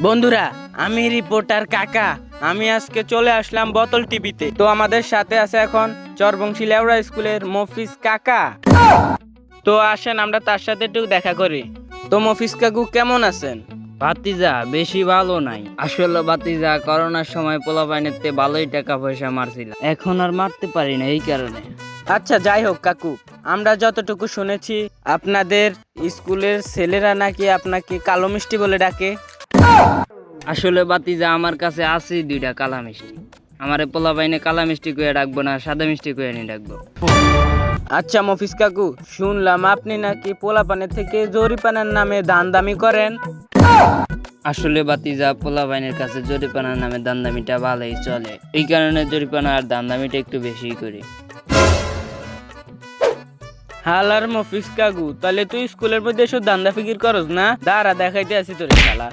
বন্ধুরা, আমি রিপোর্টার কাকা। আমি আজকে চলে আসলাম বোতল টিভিতে। তো আমাদের সাথে আছে এখন চরবংশী লেওড়া স্কুলের মফিজ কাকা। তো আসেন আমরা তার সাথে একটু দেখা করি। তো মফিজ কাকু কেমন আছেন? ভাতিজা বেশি ভালো নাই। আসলে ভাতিজা করোনার সময় পোলাপাইনেতে ভালোই টাকা পয়সা মারছিলাম, এখন আর মারতে পারি না এই কারণে। আচ্ছা, যাই হোক কাকু, আমরা যতটুকু শুনেছি আপনাদের স্কুলের ছেলেরা নাকি আপনাকে কালো মিষ্টি বলে ডাকে। আসলে ভাতিজা আমার কাছে আছে দুইটা কালা মিষ্টি। আমারে পোলাপাইনে কালা মিষ্টি কইয়া ডাকবো না, সাদা মিষ্টি কইয়া নি ডাকবো। আচ্ছা মফিজ কাকু, শুনলাম আপনি নাকি পোলাপানের থেকে জরিপানার নামে দামি করেন। আসলে ভাতিজা পোলাপাইনের কাছে জরিপানার নামে দামদামিটা ভালোই চলে, এই কারণে জরিপানা আর দামদামিটা একটু বেশি করি। হালার মফিজ কাকু, তাহলে তুই স্কুলের মধ্যে এসব দান্দা ফিকির করস না? দাঁড়া দেখাইতে আসি তোর শালা।